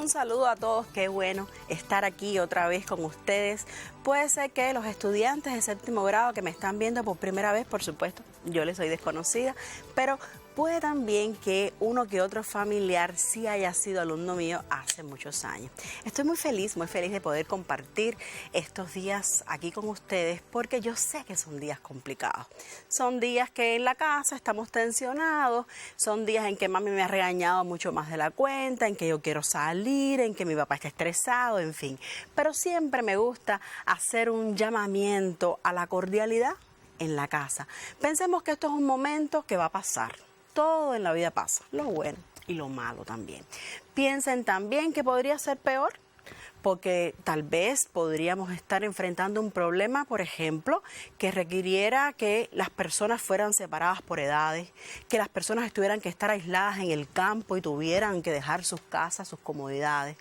Un saludo a todos, qué bueno estar aquí otra vez con ustedes. Puede ser que los estudiantes de séptimo grado que me están viendo por primera vez, por supuesto, yo les soy desconocida, pero puede también que uno que otro familiar sí haya sido alumno mío hace muchos años. Estoy muy feliz de poder compartir estos días aquí con ustedes porque yo sé que son días complicados. Son días que en la casa estamos tensionados, son días en que mami me ha regañado mucho más de la cuenta, en que yo quiero salir, en que mi papá está estresado, en fin. Pero siempre me gusta hacer un llamamiento a la cordialidad en la casa. Pensemos que esto es un momento que va a pasar. Todo en la vida pasa, lo bueno y lo malo también. Piensen también que podría ser peor, porque tal vez podríamos estar enfrentando un problema, por ejemplo, que requiriera que las personas fueran separadas por edades, que las personas tuvieran que estar aisladas en el campo y tuvieran que dejar sus casas, sus comodidades.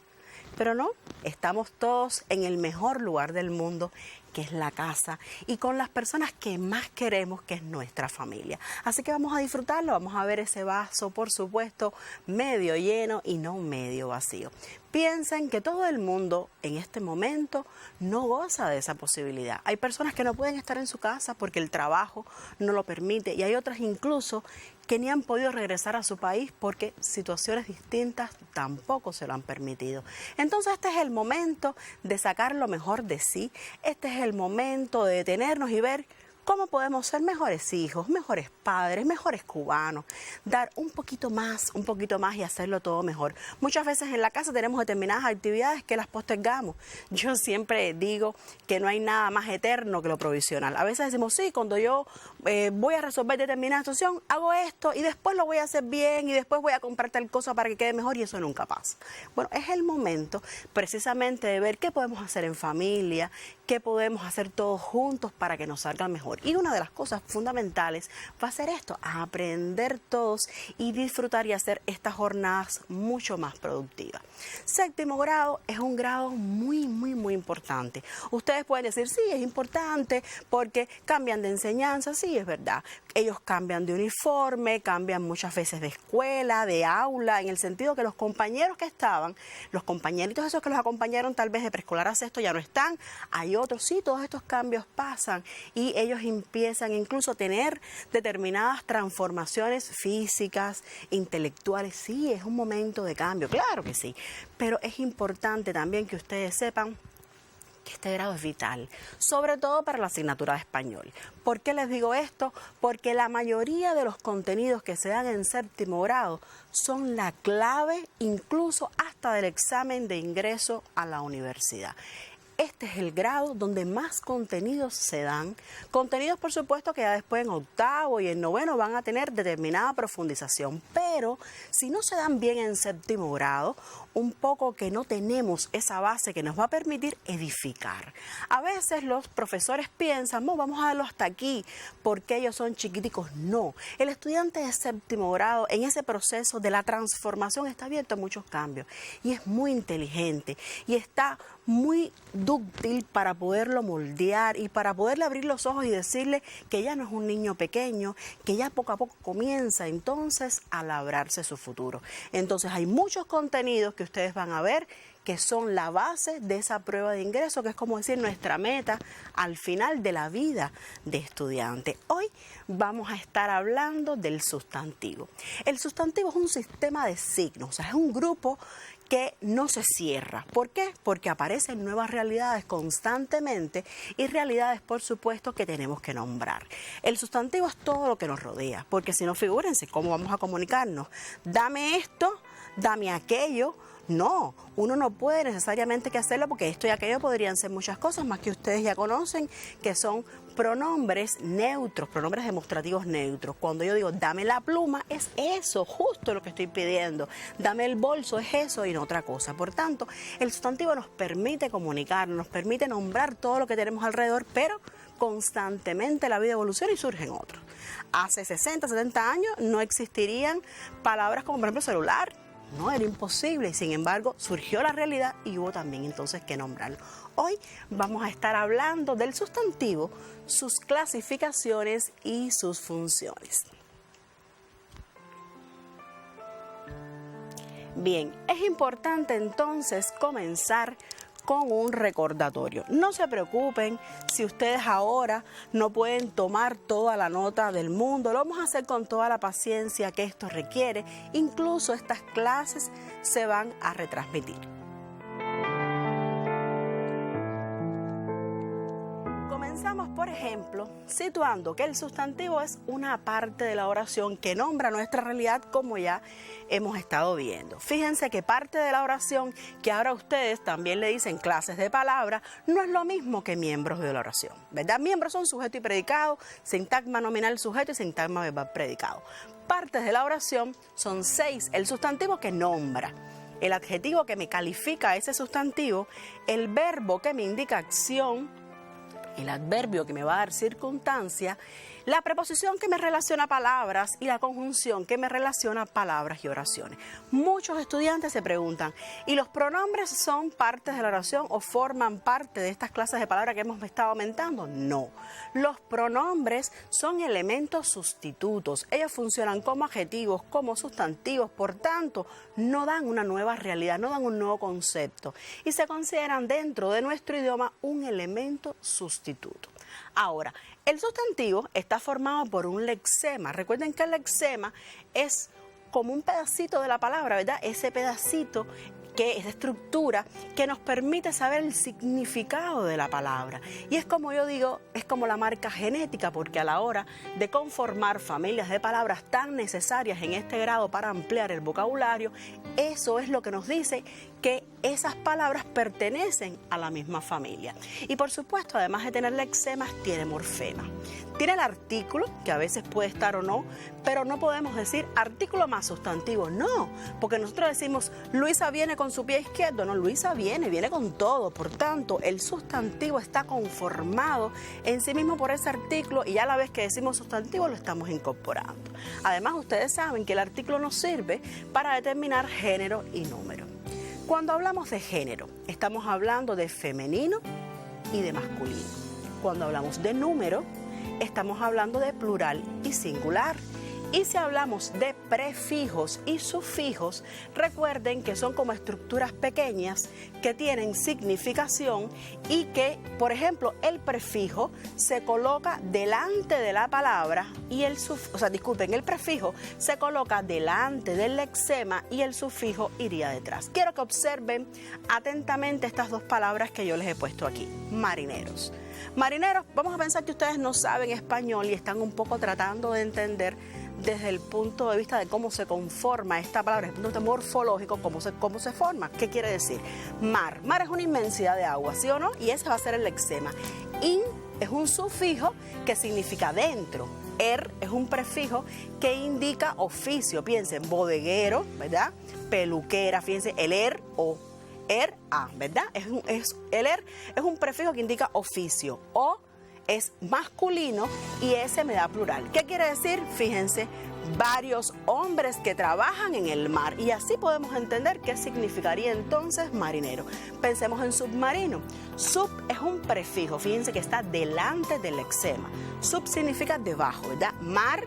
Pero no, estamos todos en el mejor lugar del mundo, que es la casa, y con las personas que más queremos, que es nuestra familia. Así que vamos a disfrutarlo, vamos a ver ese vaso, por supuesto, medio lleno y no medio vacío. Piensen que todo el mundo en este momento no goza de esa posibilidad. Hay personas que no pueden estar en su casa porque el trabajo no lo permite, y hay otras incluso que ni han podido regresar a su país porque situaciones distintas tampoco se lo han permitido. Entonces este es el momento de sacar lo mejor de sí, este es el momento de detenernos y ver cómo podemos ser mejores hijos, mejores padres, mejores cubanos, dar un poquito más y hacerlo todo mejor. Muchas veces en la casa tenemos determinadas actividades que las postergamos. Yo siempre digo que no hay nada más eterno que lo provisional. A veces decimos, sí, cuando yo voy a resolver determinada situación, hago esto y después lo voy a hacer bien y después voy a comprar tal cosa para que quede mejor, y eso nunca pasa. Bueno, es el momento precisamente de ver qué podemos hacer en familia, qué podemos hacer todos juntos para que nos salga mejor. Y una de las cosas fundamentales va a ser esto, aprender todos y disfrutar y hacer estas jornadas mucho más productivas. Séptimo grado es un grado muy importante. Ustedes pueden decir, sí, es importante porque cambian de enseñanza, sí, es verdad. Ellos cambian de uniforme, cambian muchas veces de escuela, de aula, en el sentido que los compañeros que estaban, los compañeritos esos que los acompañaron tal vez de preescolar a sexto ya no están, hay otros, sí, todos estos cambios pasan y ellos empiezan incluso a tener determinadas transformaciones físicas, intelectuales. Sí, es un momento de cambio, claro que sí, pero es importante también que ustedes sepan que este grado es vital, sobre todo para la asignatura de español. ¿Por qué les digo esto? Porque la mayoría de los contenidos que se dan en séptimo grado son la clave incluso hasta del examen de ingreso a la universidad. Este es el grado donde más contenidos se dan. Contenidos, por supuesto, que ya después en octavo y en noveno van a tener determinada profundización. Pero si no se dan bien en séptimo grado, un poco que no tenemos esa base que nos va a permitir edificar. A veces los profesores piensan, no, vamos a darlo hasta aquí porque ellos son chiquiticos. No, el estudiante de séptimo grado en ese proceso de la transformación está abierto a muchos cambios y es muy inteligente y está muy dúctil para poderlo moldear y para poderle abrir los ojos y decirle que ya no es un niño pequeño, que ya poco a poco comienza entonces a labrarse su futuro. Entonces hay muchos contenidos que ustedes van a ver que son la base de esa prueba de ingreso, que es como decir nuestra meta al final de la vida de estudiante. Hoy vamos a estar hablando del sustantivo. El sustantivo es un sistema de signos, o sea, es un grupo que no se cierra. ¿Por qué? Porque aparecen nuevas realidades constantemente y realidades, por supuesto, que tenemos que nombrar. El sustantivo es todo lo que nos rodea, porque si no, figúrense cómo vamos a comunicarnos. Dame esto, dame aquello. No, uno no puede necesariamente que hacerlo porque esto y aquello podrían ser muchas cosas más que ustedes ya conocen, que son pronombres neutros, pronombres demostrativos neutros. Cuando yo digo dame la pluma, es eso, justo lo que estoy pidiendo. Dame el bolso, es eso y no otra cosa. Por tanto, el sustantivo nos permite comunicarnos, nos permite nombrar todo lo que tenemos alrededor, pero constantemente la vida evoluciona y surgen otros. Hace 60, 70 años no existirían palabras como por ejemplo celular. No, era imposible y sin embargo surgió la realidad y hubo también entonces que nombrarlo. Hoy vamos a estar hablando del sustantivo, sus clasificaciones y sus funciones. Bien, es importante entonces comenzar con un recordatorio. No se preocupen si ustedes ahora no pueden tomar toda la nota del mundo. Lo vamos a hacer con toda la paciencia que esto requiere. Incluso estas clases se van a retransmitir. Comenzamos, por ejemplo, situando que el sustantivo es una parte de la oración que nombra nuestra realidad, como ya hemos estado viendo. Fíjense que parte de la oración, que ahora ustedes también le dicen clases de palabra, no es lo mismo que miembros de la oración, ¿verdad? Miembros son sujeto y predicado, sintagma nominal sujeto y sintagma verbal predicado. Partes de la oración son 6, el sustantivo que nombra, el adjetivo que me califica a ese sustantivo, el verbo que me indica acción, el adverbio que me va a dar circunstancia, la preposición que me relaciona palabras y la conjunción que me relaciona palabras y oraciones. Muchos estudiantes se preguntan, ¿y los pronombres son partes de la oración o forman parte de estas clases de palabras que hemos estado aumentando? No, los pronombres son elementos sustitutos. Ellos funcionan como adjetivos, como sustantivos, por tanto, no dan una nueva realidad, no dan un nuevo concepto y se consideran dentro de nuestro idioma un elemento sustituto. Ahora, el sustantivo está formado por un lexema. Recuerden que el lexema es como un pedacito de la palabra, ¿verdad? Ese pedacito, que es estructura que nos permite saber el significado de la palabra. Y es como yo digo, es como la marca genética, porque a la hora de conformar familias de palabras tan necesarias en este grado para ampliar el vocabulario, eso es lo que nos dice que esas palabras pertenecen a la misma familia. Y por supuesto, además de tener lexemas, tiene morfema. Tiene el artículo, que a veces puede estar o no, pero no podemos decir artículo más sustantivo, no, porque nosotros decimos Luisa viene con su pie izquierdo, no, Luisa viene con todo, por tanto, el sustantivo está conformado en sí mismo por ese artículo y ya a la vez que decimos sustantivo lo estamos incorporando. Además, ustedes saben que el artículo nos sirve para determinar género y número. Cuando hablamos de género, estamos hablando de femenino y de masculino. Cuando hablamos de número, estamos hablando de plural y singular. Y si hablamos de prefijos y sufijos, recuerden que son como estructuras pequeñas que tienen significación y que, por ejemplo, el prefijo se coloca delante de la palabra y el prefijo se coloca delante del lexema y el sufijo iría detrás. Quiero que observen atentamente estas dos palabras que yo les he puesto aquí, marineros. Marineros, vamos a pensar que ustedes no saben español y están un poco tratando de entender desde el punto de vista de cómo se conforma esta palabra, desde el punto de vista morfológico, cómo se forma. ¿Qué quiere decir? Mar. Mar es una inmensidad de agua, ¿sí o no? Y ese va a ser el lexema. In es un sufijo que significa dentro. Er es un prefijo que indica oficio. Piensen, bodeguero, ¿verdad? Peluquera, fíjense, el o a, ¿verdad? El es un prefijo que indica oficio. O es masculino y ese me da plural. ¿Qué quiere decir? Fíjense, varios hombres que trabajan en el mar, y así podemos entender qué significaría entonces marinero. Pensemos en submarino. Sub es un prefijo, fíjense que está delante del lexema. Sub significa debajo, ¿verdad? Mar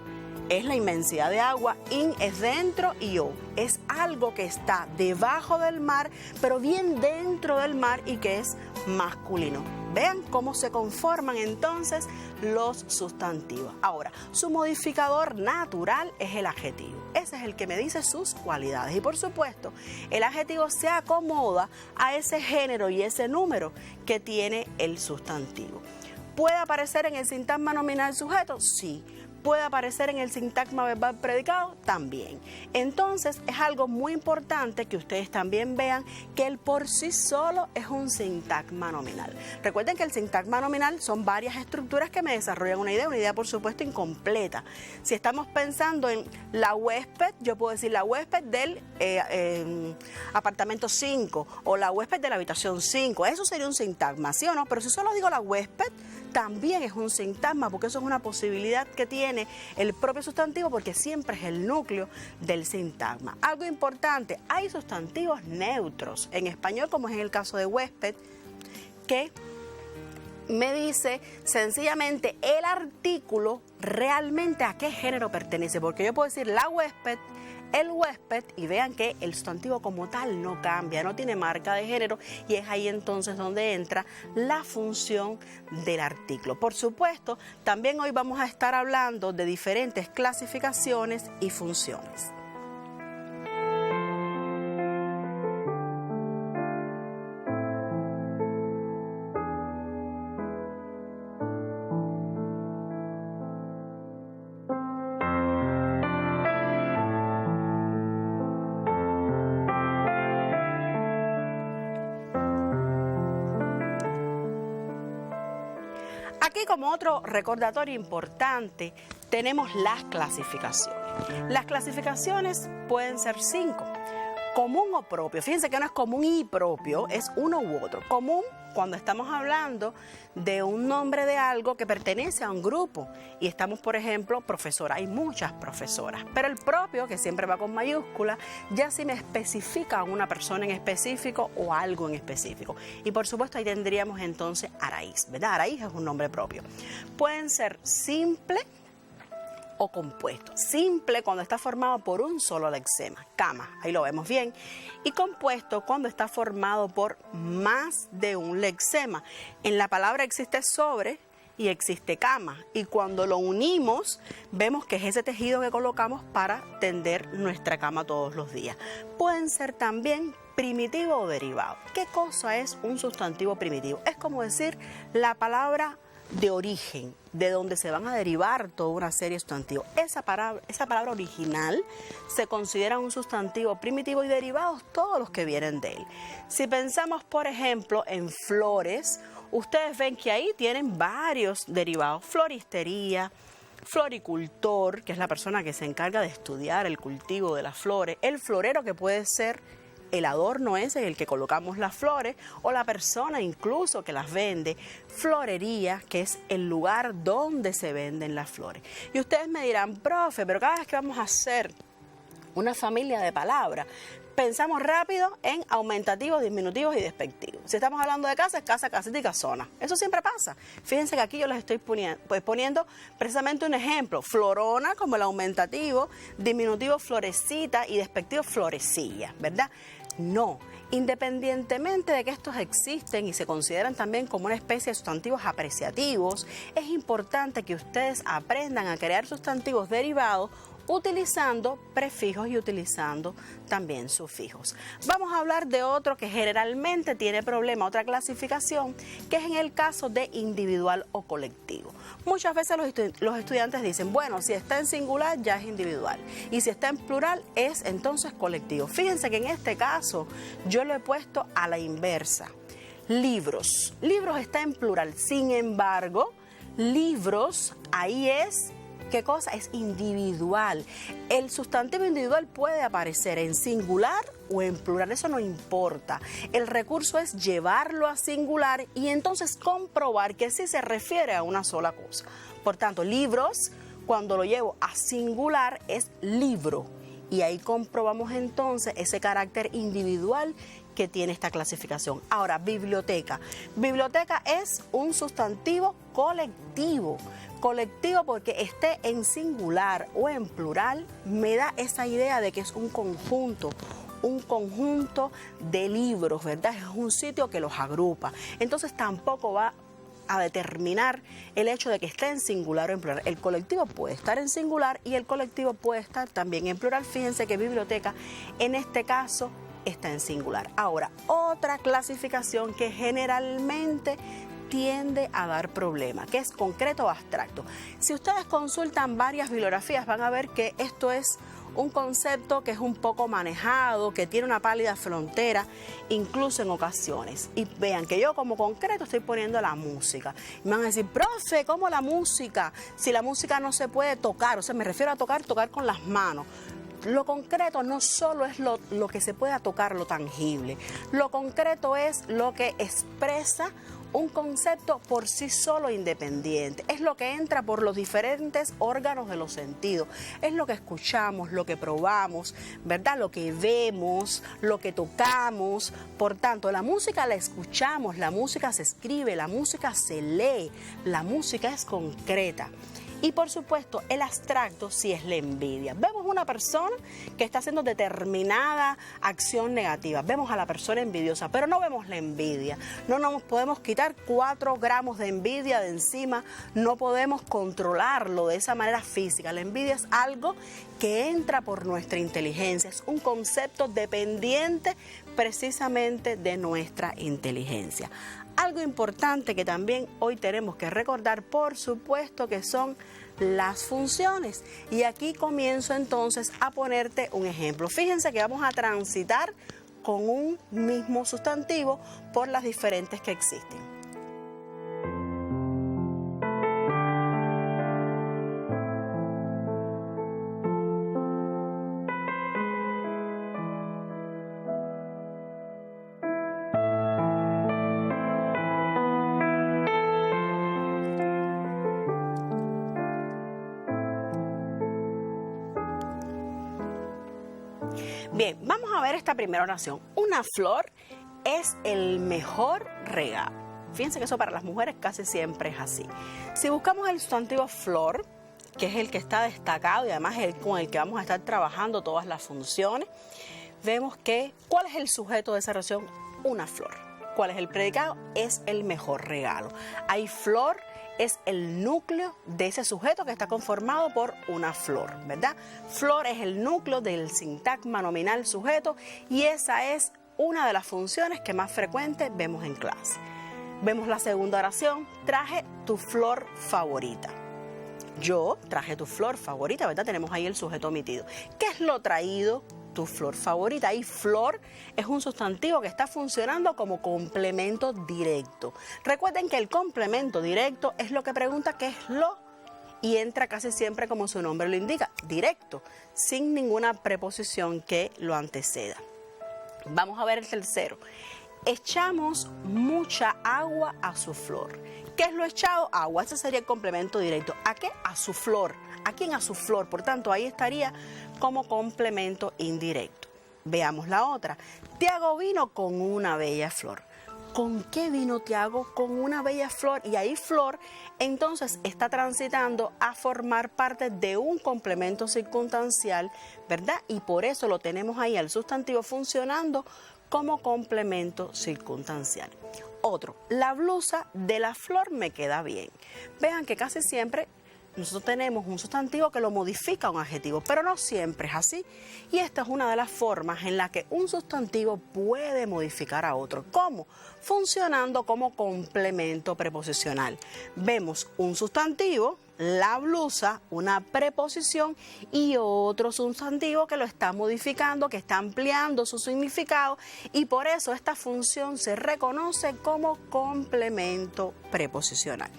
es la inmensidad de agua, in es dentro y o es algo que está debajo del mar, pero bien dentro del mar y que es masculino. Vean cómo se conforman entonces los sustantivos. Ahora, su modificador natural es el adjetivo. Ese es el que me dice sus cualidades. Y por supuesto, el adjetivo se acomoda a ese género y ese número que tiene el sustantivo. ¿Puede aparecer en el sintagma nominal sujeto? Sí. ¿Puede aparecer en el sintagma verbal predicado? También. Entonces, es algo muy importante que ustedes también vean que él por sí solo es un sintagma nominal. Recuerden que el sintagma nominal son varias estructuras que me desarrollan una idea por supuesto incompleta. Si estamos pensando en la huésped, yo puedo decir la huésped del apartamento 5 o la huésped de la habitación 5. Eso sería un sintagma, ¿sí o no? Pero si solo digo la huésped, también es un sintagma, porque eso es una posibilidad que tiene el propio sustantivo, porque siempre es el núcleo del sintagma. Algo importante, hay sustantivos neutros en español, como es en el caso de huésped, que me dice sencillamente el artículo realmente a qué género pertenece, porque yo puedo decir la huésped, el huésped, y vean que el sustantivo como tal no cambia, no tiene marca de género, y es ahí entonces donde entra la función del artículo. Por supuesto, también hoy vamos a estar hablando de diferentes clasificaciones y funciones. Aquí, como otro recordatorio importante, tenemos las clasificaciones. Las clasificaciones pueden ser 5. Común o propio. Fíjense que no es común y propio, es uno u otro. Común cuando estamos hablando de un nombre de algo que pertenece a un grupo. Y estamos, por ejemplo, profesora. Hay muchas profesoras. Pero el propio, que siempre va con mayúscula, ya sí me especifica a una persona en específico o algo en específico. Y por supuesto ahí tendríamos entonces a raíz, ¿verdad? A raíz es un nombre propio. Pueden ser simple o compuesto. Simple cuando está formado por un solo lexema, cama, ahí lo vemos bien. Y compuesto cuando está formado por más de un lexema. En la palabra existe sobre y existe cama. Y cuando lo unimos, vemos que es ese tejido que colocamos para tender nuestra cama todos los días. Pueden ser también primitivo o derivado. ¿Qué cosa es un sustantivo primitivo? Es como decir la palabra de origen, de donde se van a derivar toda una serie de sustantivos. Esa palabra original se considera un sustantivo primitivo y derivados todos los que vienen de él. Si pensamos, por ejemplo, en flores, ustedes ven que ahí tienen varios derivados. Floristería, floricultor, que es la persona que se encarga de estudiar el cultivo de las flores, el florero, que puede ser el adorno ese en el que colocamos las flores, o la persona incluso que las vende. Florería, que es el lugar donde se venden las flores. Y ustedes me dirán, profe, pero cada vez que vamos a hacer una familia de palabras, pensamos rápido en aumentativos, diminutivos y despectivos. Si estamos hablando de casa, es casa, casita y casona. Eso siempre pasa. Fíjense que aquí yo les estoy poniendo precisamente un ejemplo. Florona como el aumentativo, diminutivo florecita y despectivo florecilla, ¿verdad? No, independientemente de que estos existen y se consideran también como una especie de sustantivos apreciativos, es importante que ustedes aprendan a crear sustantivos derivados utilizando prefijos y utilizando también sufijos. Vamos a hablar de otro que generalmente tiene problema, otra clasificación, que es en el caso de individual o colectivo. Muchas veces los estudiantes dicen, bueno, si está en singular ya es individual y si está en plural es entonces colectivo. Fíjense que en este caso yo lo he puesto a la inversa. Libros. Libros está en plural, sin embargo, libros ahí es... ¿Qué cosa? Es individual. El sustantivo individual puede aparecer en singular o en plural, eso no importa. El recurso es llevarlo a singular y entonces comprobar que sí se refiere a una sola cosa. Por tanto, libros, cuando lo llevo a singular, es libro. Y ahí comprobamos entonces ese carácter individual que tiene esta clasificación. Ahora, biblioteca. Biblioteca es un sustantivo colectivo. Colectivo porque esté en singular o en plural, me da esa idea de que es un conjunto de libros, ¿verdad? Es un sitio que los agrupa. Entonces tampoco va a determinar el hecho de que esté en singular o en plural. El colectivo puede estar en singular y el colectivo puede estar también en plural. Fíjense que biblioteca en este caso está en singular. Ahora, otra clasificación que generalmente tiende a dar problema, que es concreto o abstracto. Si ustedes consultan varias bibliografías van a ver que esto es un concepto que es un poco manejado, que tiene una pálida frontera, incluso en ocasiones. Y vean que yo como concreto estoy poniendo la música. Y me van a decir, profe, ¿cómo la música? Si la música no se puede tocar, o sea, me refiero a tocar con las manos. Lo concreto no solo es lo que se pueda tocar, lo tangible. Lo concreto es lo que expresa un concepto por sí solo independiente. Es lo que entra por los diferentes órganos de los sentidos. Es lo que escuchamos, lo que probamos, ¿verdad? Lo que vemos, lo que tocamos. Por tanto, la música la escuchamos, la música se escribe, la música se lee, la música es concreta. Y por supuesto, el abstracto sí es la envidia. Vemos una persona que está haciendo determinada acción negativa. Vemos a la persona envidiosa, pero no vemos la envidia. No nos podemos quitar 4 gramos de envidia de encima. No podemos controlarlo de esa manera física. La envidia es algo que entra por nuestra inteligencia. Es un concepto dependiente precisamente de nuestra inteligencia. Algo importante que también hoy tenemos que recordar, por supuesto, que son las funciones. Y aquí comienzo entonces a ponerte un ejemplo. Fíjense que vamos a transitar con un mismo sustantivo por las diferentes que existen. Bien, vamos a ver esta primera oración. Una flor es el mejor regalo. Fíjense que eso para las mujeres casi siempre es así. Si buscamos el sustantivo flor, que es el que está destacado y además es el con el que vamos a estar trabajando todas las funciones, vemos que, ¿cuál es el sujeto de esa oración? Una flor. ¿Cuál es el predicado? Es el mejor regalo. Hay flor, es el núcleo de ese sujeto que está conformado por una flor, ¿verdad? Flor es el núcleo del sintagma nominal sujeto y esa es una de las funciones que más frecuente vemos en clase. Vemos la segunda oración, traje tu flor favorita. Yo traje tu flor favorita, ¿verdad? Tenemos ahí el sujeto omitido. ¿Qué es lo traído? Tu flor favorita. Ahí flor es un sustantivo que está funcionando como complemento directo. Recuerden que el complemento directo es lo que pregunta qué es lo y entra casi siempre como su nombre lo indica, directo, sin ninguna preposición que lo anteceda. Vamos a ver el tercero. Echamos mucha agua a su flor. ¿Qué es lo echado? Agua. Ese sería el complemento directo. ¿A qué? A su flor. ¿A quién? A su flor. Por tanto, ahí estaría como complemento indirecto. Veamos la otra. Te hago vino con una bella flor. ¿Con qué vino te hago? Con una bella flor. Y ahí flor, entonces, está transitando a formar parte de un complemento circunstancial, ¿verdad? Y por eso lo tenemos ahí al sustantivo funcionando como complemento circunstancial. Otro, la blusa de la flor me queda bien. Vean que casi siempre nosotros tenemos un sustantivo que lo modifica a un adjetivo, pero no siempre es así. Y esta es una de las formas en la que un sustantivo puede modificar a otro. ¿Cómo? Funcionando como complemento preposicional. Vemos un sustantivo, la blusa, una preposición y otro sustantivo que lo está modificando, que está ampliando su significado y por eso esta función se reconoce como complemento preposicional.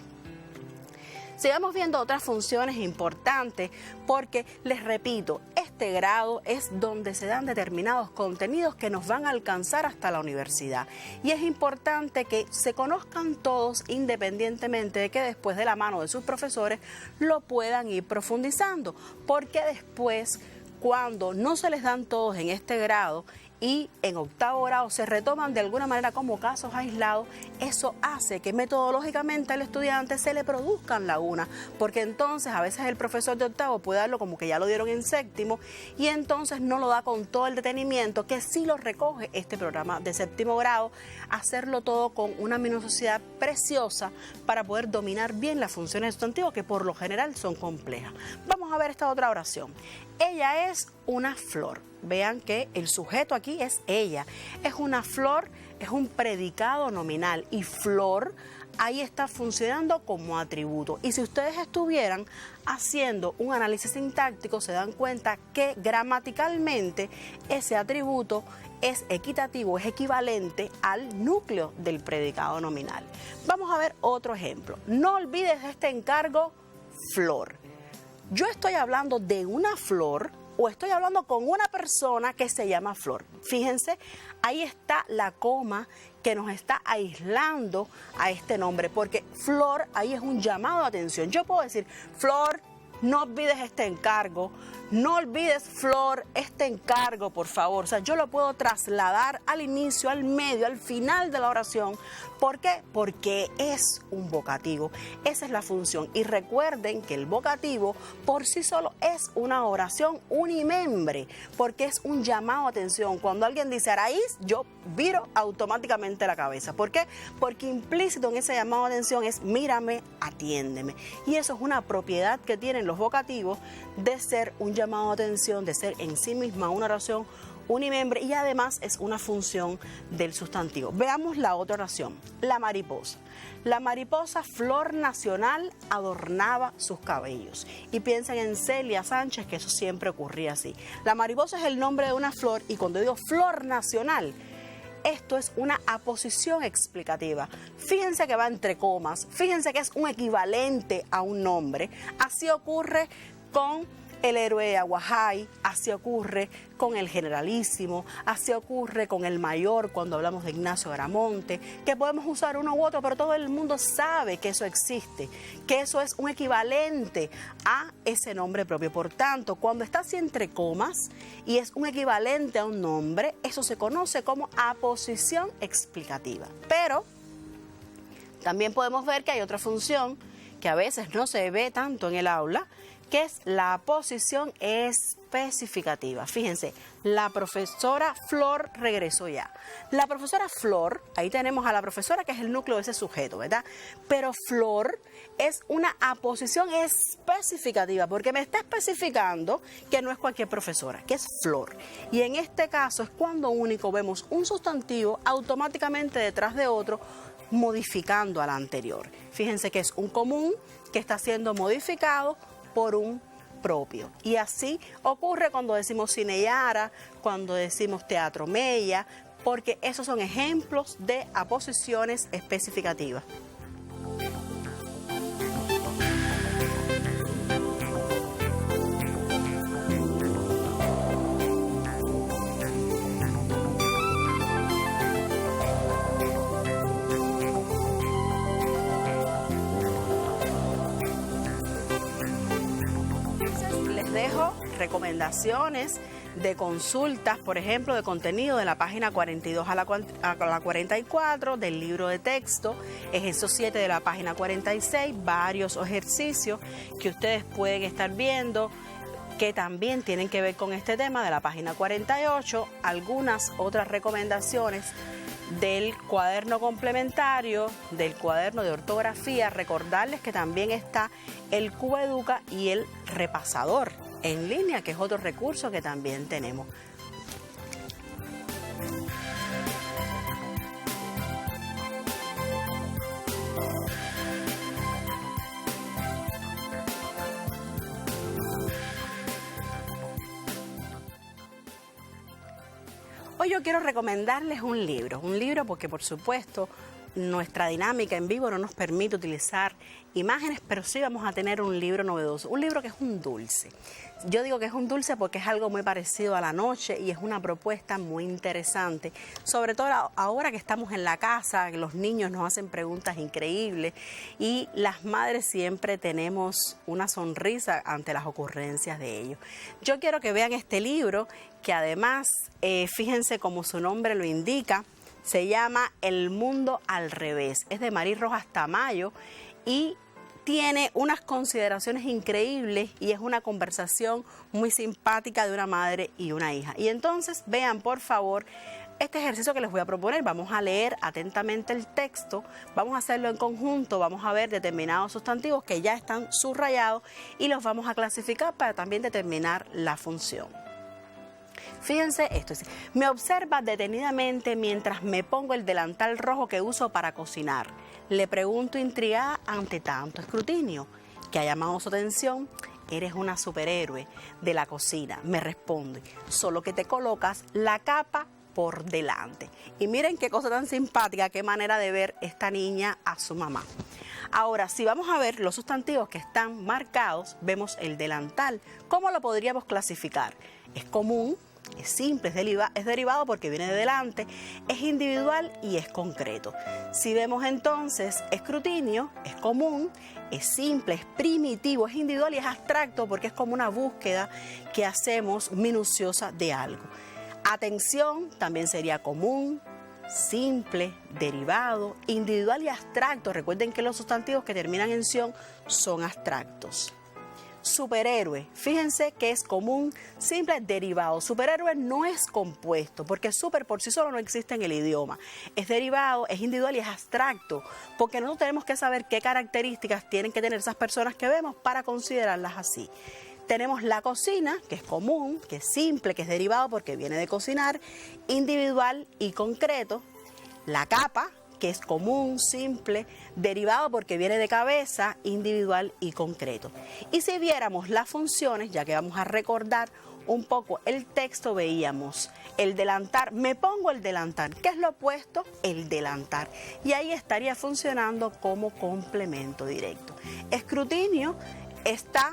Sigamos viendo otras funciones importantes porque, les repito, este grado es donde se dan determinados contenidos que nos van a alcanzar hasta la universidad. Y es importante que se conozcan todos independientemente de que después de la mano de sus profesores lo puedan ir profundizando. Porque después, cuando no se les dan todos en este grado, y en octavo grado se retoman de alguna manera como casos aislados, eso hace que metodológicamente al estudiante se le produzcan lagunas, porque entonces a veces el profesor de octavo puede darlo como que ya lo dieron en séptimo y entonces no lo da con todo el detenimiento que sí lo recoge este programa de séptimo grado, hacerlo todo con una minuciosidad preciosa para poder dominar bien las funciones de sustantivo que por lo general son complejas. Vamos a ver esta otra oración. Ella es una flor. Vean que el sujeto aquí es ella. Es una flor, es un predicado nominal y flor ahí está funcionando como atributo. Y si ustedes estuvieran haciendo un análisis sintáctico, se dan cuenta que gramaticalmente ese atributo es equitativo, es equivalente al núcleo del predicado nominal. Vamos a ver otro ejemplo. No olvides este encargo, flor. Yo estoy hablando de una flor o estoy hablando con una persona que se llama Flor. Fíjense, ahí está la coma que nos está aislando a este nombre, porque Flor ahí es un llamado de atención. Yo puedo decir, Flor, no olvides este encargo, no olvides, Flor, este encargo, por favor. O sea, yo lo puedo trasladar al inicio, al medio, al final de la oración. ¿Por qué? Porque es un vocativo. Esa es la función. Y recuerden que el vocativo por sí solo es una oración unimembre, porque es un llamado a atención. Cuando alguien dice Araís, yo viro automáticamente la cabeza. ¿Por qué? Porque implícito en ese llamado de atención es mírame, atiéndeme. Y eso es una propiedad que tienen los vocativos de ser un llamado de atención, de ser en sí misma una oración unimembre, y además es una función del sustantivo. Veamos la otra oración, la mariposa. La mariposa, flor nacional, adornaba sus cabellos. Y piensen en Celia Sánchez, que eso siempre ocurría así. La mariposa es el nombre de una flor, y cuando digo flor nacional, esto es una aposición explicativa. Fíjense que va entre comas, fíjense que es un equivalente a un nombre. Así ocurre con el héroe de Aguajay, así ocurre con el generalísimo, así ocurre con el mayor cuando hablamos de Ignacio Gramonte, que podemos usar uno u otro, pero todo el mundo sabe que eso existe, que eso es un equivalente a ese nombre propio. Por tanto, cuando está así entre comas y es un equivalente a un nombre, eso se conoce como aposición explicativa. Pero también podemos ver que hay otra función que a veces no se ve tanto en el aula, que es la aposición especificativa. Fíjense, la profesora Flor regresó ya. La profesora Flor, ahí tenemos a la profesora que es el núcleo de ese sujeto, ¿verdad? Pero Flor es una aposición especificativa porque me está especificando que no es cualquier profesora, que es Flor. Y en este caso es cuando único vemos un sustantivo automáticamente detrás de otro, modificando al anterior. Fíjense que es un común que está siendo modificado por un propio. Y así ocurre cuando decimos Cine Yara, cuando decimos Teatro Mella, porque esos son ejemplos de aposiciones especificativas. Dejo recomendaciones de consultas, por ejemplo, de contenido de la página 42 a la 44 del libro de texto, ejercicio 7 de la página 46, varios ejercicios que ustedes pueden estar viendo que también tienen que ver con este tema de la página 48, algunas otras recomendaciones del cuaderno complementario, del cuaderno de ortografía. Recordarles que también está el Cubeduca y el repasador en línea, que es otro recurso que también tenemos. Hoy yo quiero recomendarles un libro porque por supuesto nuestra dinámica en vivo no nos permite utilizar imágenes, pero sí vamos a tener un libro novedoso, un libro que es un dulce. Yo digo que es un dulce porque es algo muy parecido a la noche y es una propuesta muy interesante, sobre todo ahora que estamos en la casa, que los niños nos hacen preguntas increíbles y las madres siempre tenemos una sonrisa ante las ocurrencias de ellos. Yo quiero que vean este libro que además, fíjense como su nombre lo indica, se llama El mundo al revés. Es de Marí Rojas Tamayo y tiene unas consideraciones increíbles y es una conversación muy simpática de una madre y una hija. Y entonces vean por favor este ejercicio que les voy a proponer. Vamos a leer atentamente el texto, vamos a hacerlo en conjunto, vamos a ver determinados sustantivos que ya están subrayados y los vamos a clasificar para también determinar la función. Fíjense esto, me observa detenidamente mientras me pongo el delantal rojo que uso para cocinar. Le pregunto intrigada ante tanto escrutinio. ¿Qué ha llamado su atención? Eres una superhéroe de la cocina, me responde, solo que te colocas la capa por delante. Y miren qué cosa tan simpática, qué manera de ver esta niña a su mamá. Ahora, si vamos a ver los sustantivos que están marcados, vemos el delantal. ¿Cómo lo podríamos clasificar? Es común, es simple, es derivado porque viene de delante, es individual y es concreto. Si vemos entonces escrutinio, es común, es simple, es primitivo, es individual y es abstracto porque es como una búsqueda que hacemos minuciosa de algo. Atención también sería común, simple, derivado, individual y abstracto. Recuerden que los sustantivos que terminan en ción son abstractos. Superhéroe, fíjense que es común, simple, derivado. Superhéroe no es compuesto porque super por sí solo no existe en el idioma. Es derivado, es individual y es abstracto porque nosotros tenemos que saber qué características tienen que tener esas personas que vemos para considerarlas así. Tenemos la cocina, que es común, que es simple, que es derivado porque viene de cocinar, individual y concreto. La capa, que es común, simple, derivado porque viene de cabeza, individual y concreto. Y si viéramos las funciones, ya que vamos a recordar un poco el texto, veíamos el delantar, me pongo el delantar. ¿Qué es lo opuesto? El delantar. Y ahí estaría funcionando como complemento directo. Escrutinio está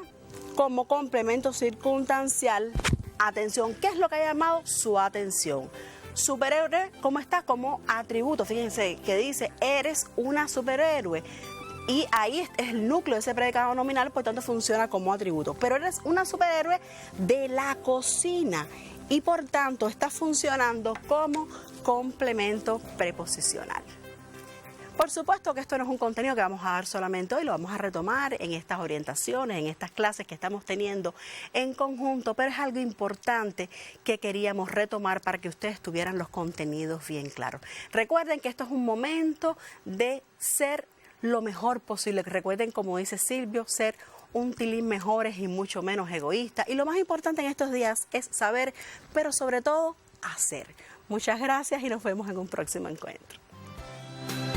como complemento circunstancial. Atención, ¿qué es lo que ha llamado su atención? Superhéroe, ¿cómo está? Como atributo. Fíjense que dice, eres una superhéroe. Y ahí es el núcleo de ese predicado nominal, por tanto funciona como atributo. Pero eres una superhéroe de la cocina y por tanto está funcionando como complemento preposicional. Por supuesto que esto no es un contenido que vamos a dar solamente hoy, lo vamos a retomar en estas orientaciones, en estas clases que estamos teniendo en conjunto, pero es algo importante que queríamos retomar para que ustedes tuvieran los contenidos bien claros. Recuerden que esto es un momento de ser lo mejor posible. Recuerden, como dice Silvio, ser un tilín mejores y mucho menos egoístas. Y lo más importante en estos días es saber, pero sobre todo hacer. Muchas gracias y nos vemos en un próximo encuentro.